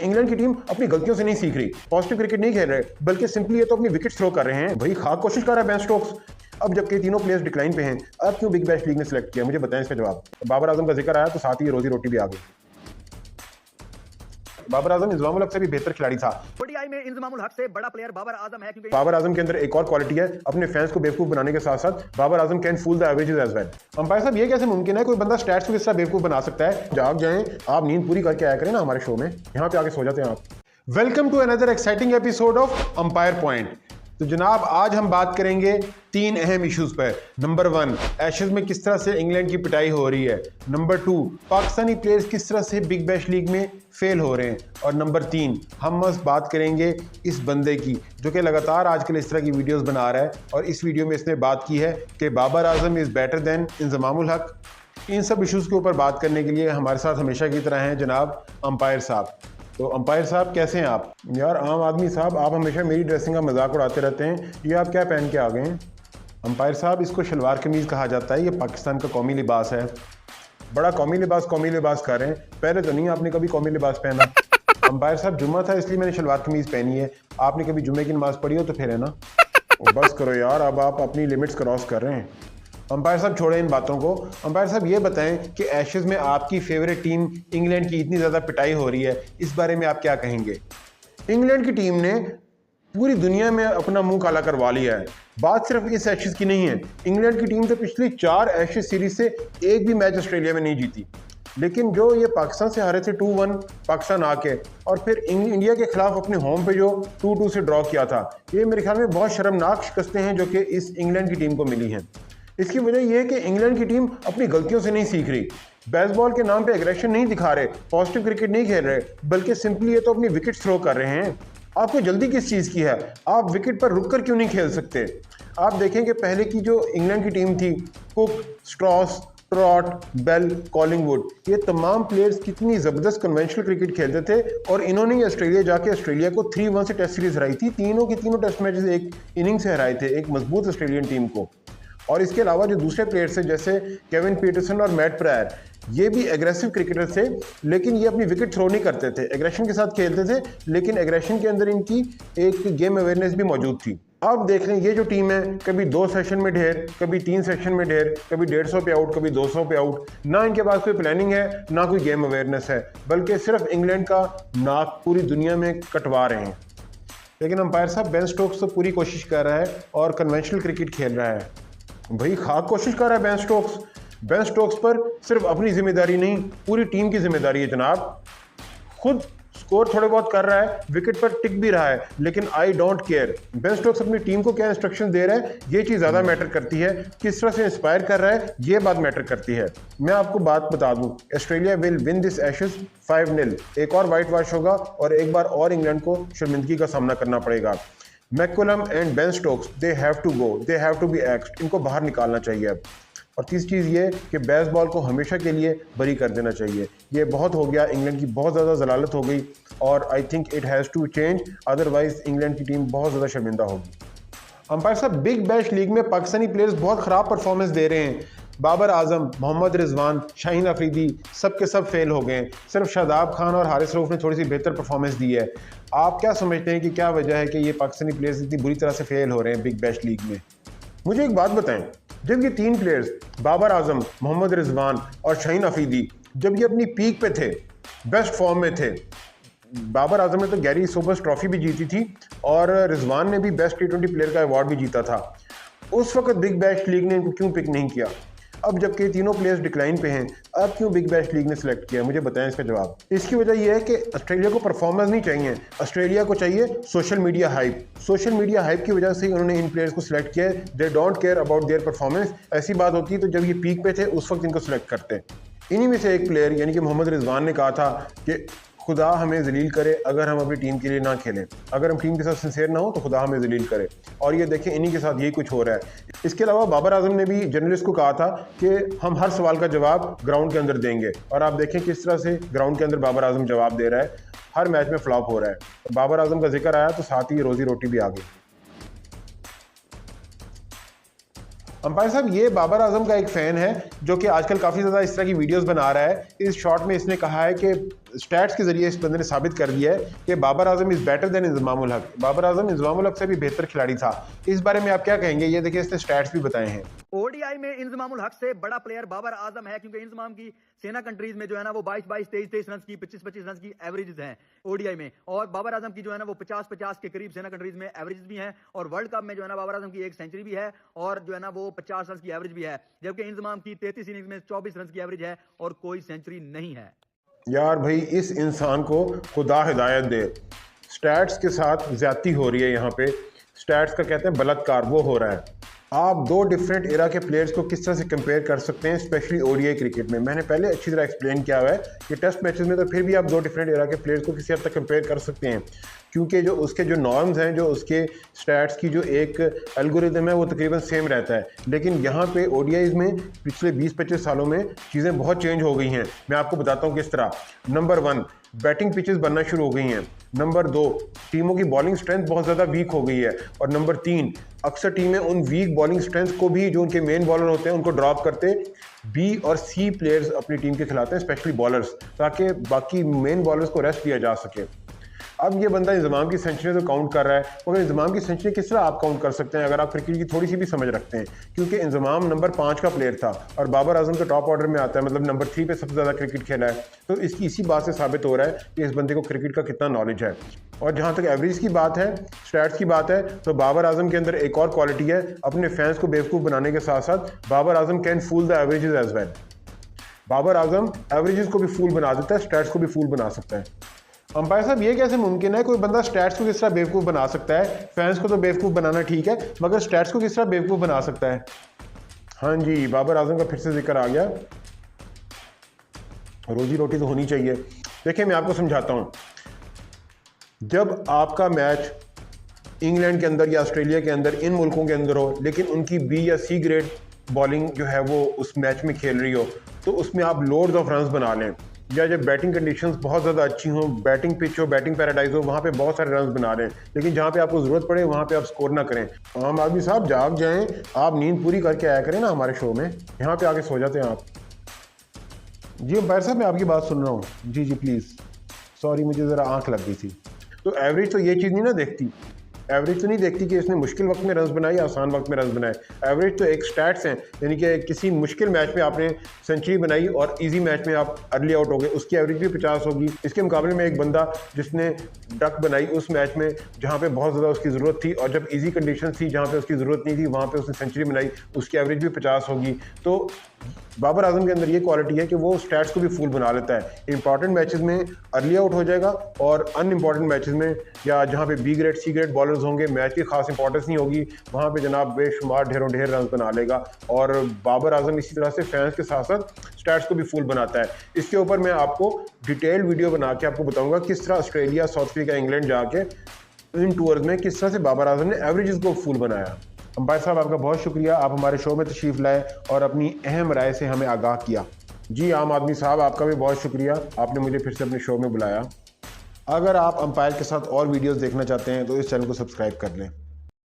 England की team अपनी गलतियों से नहीं सीख रही, पॉजिटिव क्रिकेट नहीं खेल रहे, बल्कि सिंपली ये तो अपनी विकेट थ्रो कर रहे हैं। वही खाक कोशिश कर रहा है बेन स्टोक्स। अब जबकि तीनों प्लेयर्स डिक्लाइन पे हैं, अब क्यों बिग बैश लीग ने सिलेक्ट किया? मुझे बताएं इसका जवाब। बाबर आजम का जिक्र आया तो साथ ही रोजी रोटी भी आ गई। बाबर आजम इंजमामुल हक से भी बेहतर खिलाड़ी था। ओडीआई में इंजमामुल हक से बड़ा प्लेयर बाबर आजम है, क्योंकि बाबर आजम के अंदर एक और क्वालिटी है, अपने फैंस को बेवकूफ बनाने के साथ साथ Babar Azam can fool the averages as well. Umpire साहब, ये कैसे मुमकिन है? कोई बंदा स्टैट्स को किस तरह बेवकूफ बना सकता है? जाग जाएं, आप नींद पूरी करके आया करें ना हमारे शो में, यहाँ पे आके सो जाते हैं आप। Welcome to another exciting episode of umpire point. तो जनाब, आज हम बात करेंगे 3 अहम इश्यूज पर। नंबर 1, एशेज में किस तरह से इंग्लैंड की पिटाई हो रही है। नंबर 2, पाकिस्तानी प्लेयर्स किस तरह से बिग बैश लीग में फेल हो रहे हैं। और नंबर 3, हम बस बात करेंगे इस बंदे की जो कि लगातार आजकल इस तरह की वीडियोस बना रहा है, और इस वीडियो में इसने बात की है कि Babar Azam is better than Inzamam-ul हक। इन सब इश्यूज़ के ऊपर बात करने के लिए हमारे साथ हमेशा की तरह हैं जनाब अंपायर साहब। तो अंपायर साहब, कैसे हैं आप? यार आम आदमी साहब, आप हमेशा मेरी ड्रेसिंग का मजाक उड़ाते रहते हैं, ये आप क्या पहन के आ गए हैं? अंपायर साहब, इसको शलवार कमीज़ कहा जाता है, ये पाकिस्तान का कौमी लिबास है। बड़ा कौमी लिबास कर रहे हैं, पहले तो नहीं आपने कभी कौमी लिबास पहना। अंपायर साहब, जुम्मा था इसलिए मैंने शलवार कमीज़ पहनी है, आपने कभी जुम्मे की नमाज़ पढ़ी हो तो फिर है ना। बस करो यार, अब आप अपनी लिमिट्स क्रॉस कर रहे हैं। अंपायर साहब, छोड़ें इन बातों को। अंपायर साहब, ये बताएं कि एशेज में आपकी फेवरेट टीम इंग्लैंड की इतनी ज़्यादा पिटाई हो रही है, इस बारे में आप क्या कहेंगे? इंग्लैंड की टीम ने पूरी दुनिया में अपना मुंह काला करवा लिया है। बात सिर्फ इस एशेज की नहीं है, इंग्लैंड की टीम तो पिछली 4 एशेज सीरीज से एक भी मैच ऑस्ट्रेलिया में नहीं जीती। लेकिन जो ये पाकिस्तान से हारे थे 2-1 पाकिस्तान आके, और फिर इंडिया के खिलाफ अपने होम पे जो 2-2 से ड्रॉ किया था, ये मेरे ख्याल में बहुत शर्मनाक शिकस्तें हैं जो कि इस इंग्लैंड की टीम को मिली हैं। इसकी वजह यह है कि इंग्लैंड की टीम अपनी गलतियों से नहीं सीख रही, बेसबॉल के नाम पे एग्रेशन नहीं दिखा रहे, पॉजिटिव क्रिकेट नहीं खेल रहे, बल्कि सिंपली ये तो अपनी विकेट थ्रो कर रहे हैं। आपको जल्दी किस चीज़ की है? आप विकेट पर रुककर क्यों नहीं खेल सकते? आप देखें कि पहले की जो इंग्लैंड की टीम थी, Cook, Strauss, Trott, Bell, Collingwood, ये तमाम प्लेयर्स कितनी ज़बरदस्त कन्वेंशनल क्रिकेट खेलते थे, और इन्होंने ऑस्ट्रेलिया जाके ऑस्ट्रेलिया को 3-1 से टेस्ट सीरीज हराई थी। तीनों के तीनों टेस्ट मैचेस एक इनिंग से हराए थे एक मजबूत ऑस्ट्रेलियन टीम को। और इसके अलावा जो दूसरे प्लेयर्स थे जैसे केविन पीटरसन और मैट प्रायर, ये भी एग्रेसिव क्रिकेटर थे, लेकिन ये अपनी विकेट थ्रो नहीं करते थे, एग्रेशन के साथ खेलते थे, लेकिन एग्रेशन के अंदर इनकी एक गेम अवेयरनेस भी मौजूद थी। अब देख लें, ये जो टीम है, कभी 2 सेशन में ढेर, कभी 3 सेशन में ढेर, कभी 150 पे आउट, कभी 200 पे आउट। ना इनके पास कोई प्लानिंग है, ना कोई गेम अवेयरनेस है, बल्कि सिर्फ इंग्लैंड का नाक पूरी दुनिया में कटवा रहे हैं। लेकिन अंपायर साहब, बेन स्टोक्स तो पूरी कोशिश कर रहा है और कन्वेंशनल क्रिकेट खेल रहा है। भाई खाक कोशिश कर रहा है बेन स्टोक्स। बेन स्टोक्स पर सिर्फ अपनी जिम्मेदारी नहीं, पूरी टीम की जिम्मेदारी है जनाब। खुद स्कोर थोड़े बहुत कर रहा है, विकेट पर टिक भी रहा है, लेकिन I don't care. Ben Stokes अपनी टीम को क्या इंस्ट्रक्शन दे रहा है, ये चीज़ ज़्यादा मैटर करती है। किस तरह से इंस्पायर कर रहा है, ये बात मैटर करती है। मैं आपको बात बता दूं, Australia will win this Ashes 5-0। एक और वाइट वॉश होगा और एक बार और इंग्लैंड को शर्मिंदगी का सामना करना पड़ेगा। McCullum and Ben Stokes, they have to go, they have to be axed. इनको बाहर निकालना चाहिए अब। और तीसरी चीज़ ये कि बेसबॉल को हमेशा के लिए बरी कर देना चाहिए। ये बहुत हो गया, इंग्लैंड की बहुत ज़्यादा जलालत हो गई, और I think it has to change, otherwise England की टीम बहुत ज़्यादा शर्मिंदा होगी। अंपायर साहब, बिग बैश लीग में पाकिस्तानी प्लेयर्स बहुत ख़राब परफॉर्मेंस दे रहे हैं। बाबर आजम, मोहम्मद रिजवान, शाहीन अफरीदी, सब के सब फेल हो गए। सिर्फ शादाब खान और हारिस रऊफ ने थोड़ी सी बेहतर परफॉर्मेंस दी है। आप क्या समझते हैं कि क्या वजह है कि ये पाकिस्तानी प्लेयर्स इतनी बुरी तरह से फेल हो रहे हैं बिग बैश लीग में? मुझे एक बात बताएं, जब ये 3 प्लेयर्स बाबर आजम, मोहम्मद रिजवान और शाहीन अफरीदी, जब ये अपनी पीक पे थे, बेस्ट फॉर्म में थे, बाबर आजम ने तो गैरी सोबर्स ट्रॉफी भी जीती थी और रिजवान ने भी बेस्ट T20 प्लेयर का अवार्ड भी जीता था, उस वक्त बिग बैश लीग ने इनको क्यों पिक नहीं किया? अब जबकि तीनों प्लेयर्स डिक्लाइन पे हैं, अब क्यों बिग बैश लीग ने सिलेक्ट किया? मुझे बताएं इसका जवाब। इसकी वजह यह है कि ऑस्ट्रेलिया को परफॉर्मेंस नहीं चाहिए, ऑस्ट्रेलिया को चाहिए social media hype. Social media hype की वजह से ही उन्होंने इन प्लेयर्स को सिलेक्ट किया है। They don't care about their performance. ऐसी बात होती है तो जब ये पीक पे थे उस वक्त इनको सिलेक्ट करते। इन्हीं में से एक प्लेयर यानी कि मोहम्मद रिजवान ने कहा था कि खुदा हमें जलील करे अगर हम अपनी टीम के लिए ना खेलें, अगर हम टीम के साथ सिंसियर ना हो तो खुदा हमें जलील करे। और ये देखें, इन्हीं के साथ यही कुछ हो रहा है। इसके अलावा बाबर आजम ने भी जर्नलिस्ट को कहा था कि हम हर सवाल का जवाब ग्राउंड के अंदर देंगे, और आप देखें किस तरह से ग्राउंड के अंदर बाबर आजम जवाब दे रहा है, हर मैच में फ्लॉप हो रहा है। तो बाबर आजम का जिक्र आया तो साथ ही रोजी रोटी भी आ गई। अंपायर साहब, ये बाबर आजम का एक फ़ैन है जो कि आजकल काफ़ी ज़्यादा इस तरह की वीडियोस बना रहा है। इस शॉट में इसने कहा है कि स्टैट्स के जरिए इस बंदे ने साबित कर दिया है कि Babar Azam is better than Inzamam-ul हक। बाबर आजम इंजमामुल हक से भी बेहतर खिलाड़ी था। इस बारे में आप क्या कहेंगे? ये देखिए इसने स्टैट्स भी बताए हैं। ओडीआई में इंजमामुल हक से बड़ा प्लेयर बाबर आजम है, क्योंकि इंजमाम की सेना कंट्रीज में जो है ना वो 22-22, 23-23 रन की, 25-25 रन की एवरेजेस हैं ओडीआई में, और बाबर आजम की जो है ना वो 50-50 के करीब सेना कंट्रीज में एवरेजेस भी हैं, और वर्ल्ड कप में जो है ना बाबर आजम की 1 सेंचुरी भी है और जो है ना वो 50 रन की एवरेज भी है, जबकि इंजमाम की 33 इनिंग्स में 24 रन की एवरेज है और कोई सेंचुरी नहीं है। यार भाई इस इंसान को खुदा हिदायत दे, स्टैट्स के साथ ज्यादती हो रही है यहाँ पे। स्टैट्स का कहते हैं बलात्कार, वो हो रहा है। आप दो डिफरेंट एरा के प्लेयर्स को किस तरह से कंपेयर कर सकते हैं, स्पेशली ओडीआई क्रिकेट में। मैंने पहले अच्छी तरह एक्सप्लेन किया हुआ है कि टेस्ट मैचेस में तो फिर भी आप दो डिफरेंट एरा के प्लेयर्स को किसी हद तक कंपेयर कर सकते हैं, क्योंकि जो उसके जो नॉर्म्स हैं, जो उसके स्टैट्स की जो एक एल्गोरिदम है वो तकरीबन सेम रहता है। लेकिन यहाँ पे ओडीआईज में पिछले 20-25 सालों में चीज़ें बहुत चेंज हो गई हैं। मैं आपको बताता हूँ किस तरह। नंबर 1, बैटिंग पिचेस बनना शुरू हो गई हैं। नंबर 2, टीमों की बॉलिंग स्ट्रेंथ बहुत ज़्यादा वीक हो गई है। और नंबर 3, अक्सर टीमें उन वीक बॉलिंग स्ट्रेंथ को भी, जो उनके मेन बॉलर होते हैं, उनको ड्रॉप करते बी और सी प्लेयर्स अपनी टीम के खिलाते हैं, स्पेशली बॉलर्स, ताकि बाकी मेन बॉलर्स को रेस्ट दिया जा सके। अब ये बंदा इंजमाम की सेंचुरी तो काउंट कर रहा है, मगर इंजमाम की सेंचुरी किस तरह आप काउंट कर सकते हैं अगर आप क्रिकेट की थोड़ी सी भी समझ रखते हैं? क्योंकि इंजमाम नंबर 5 का प्लेयर था और बाबर आजम के टॉप ऑर्डर में आता है, मतलब नंबर 3 पे सबसे ज़्यादा क्रिकेट खेला है। तो इसकी इसी बात से साबित हो रहा है कि इस बंदे को क्रिकेट का कितना नॉलेज है। और जहाँ तक एवरेज की बात है, स्टैट्स की बात है, तो बाबर आजम के अंदर एक और क्वालिटी है, अपने फैंस को बेवकूफ़ बनाने के साथ साथ Babar Azam can fool the averages as well. Babar Azam averages को भी फूल बना देता है, स्टैट्स को भी फूल बना सकता है। अंपायर साहब ये कैसे मुमकिन है? कोई बंदा स्टैट्स को किस तरह बेवकूफ़ बना सकता है? फैंस को तो बेवकूफ़ बनाना ठीक है, मगर स्टैट्स को किस तरह बेवकूफ़ बना सकता है? हाँ जी, बाबर आजम का फिर से जिक्र आ गया। रोजी रोटी तो होनी चाहिए। देखिए मैं आपको समझाता हूँ। जब आपका मैच इंग्लैंड के अंदर या ऑस्ट्रेलिया के अंदर, इन मुल्कों के अंदर हो, लेकिन उनकी बी या सी ग्रेड बॉलिंग जो है वो उस मैच में खेल रही हो, तो उसमें आप लोड्स ऑफ रन्स बना लें। या जब बैटिंग कंडीशंस बहुत ज़्यादा अच्छी हों, बैटिंग पिच हो, बैटिंग पैराडाइज हो, वहाँ पे बहुत सारे रन्स बना रहे हैं, लेकिन जहाँ पे आपको ज़रूरत पड़े वहाँ पे आप स्कोर ना करें। आम आदमी साहब जाग जाएं, आप नींद पूरी करके आया करें ना हमारे शो में, यहाँ पे आके सो जाते हैं आप। जी अंपायर साहब मैं आपकी बात सुन रहा हूँ। जी जी प्लीज़, सॉरी मुझे ज़रा आँख लग गई थी। तो एवरेज तो ये चीज़ नहीं ना देखती, एवरेज तो नहीं देखती कि इसने मुश्किल वक्त में रन्स बनाए या आसान वक्त में रन्स बनाए। एवरेज तो एक स्टैट्स हैं, यानी कि किसी मुश्किल मैच में आपने सेंचुरी बनाई और इजी मैच में आप अर्ली आउट हो गए, उसकी एवरेज भी 50 होगी। इसके मुकाबले में एक बंदा जिसने डक बनाई उस मैच में जहाँ पे बहुत ज़्यादा उसकी ज़रूरत थी, और जब इजी कंडीशन थी जहाँ पे उसकी ज़रूरत नहीं थी, वहाँ पे उसने सेंचुरी बनाई, उसकी एवरेज भी 50 होगी। तो बाबर आजम के अंदर ये क्वालिटी है कि वो स्टैट्स को भी फूल बना लेता है। इंपॉर्टेंट मैचेस में अर्ली आउट हो जाएगा, और अनइम्पॉर्टेंट मैचेस में या जहाँ पे B grade C grade bowlers होंगे, मैच की खास इंपॉर्टेंस नहीं होगी, वहाँ पे जनाब बेशुमार ढेरों ढेर रन बना लेगा। और बाबर आजम इसी तरह से फैंस के साथ साथ स्टैट्स को भी फूल बनाता है। इसके ऊपर मैं आपको डिटेल्ड वीडियो बना के आपको बताऊँगा किस तरह ऑस्ट्रेलिया, साउथ अफ्रीका, इंग्लैंड जाके इन टूर्स में किस तरह से बाबर आजम ने एवरेजेस को फूल बनाया। अंपायर साहब आपका बहुत शुक्रिया, आप हमारे शो में तशरीफ़ लाए और अपनी अहम राय से हमें आगाह किया। जी आम आदमी साहब आपका भी बहुत शुक्रिया, आपने मुझे फिर से अपने शो में बुलाया। अगर आप अंपायर के साथ और वीडियोस देखना चाहते हैं तो इस चैनल को सब्सक्राइब कर लें।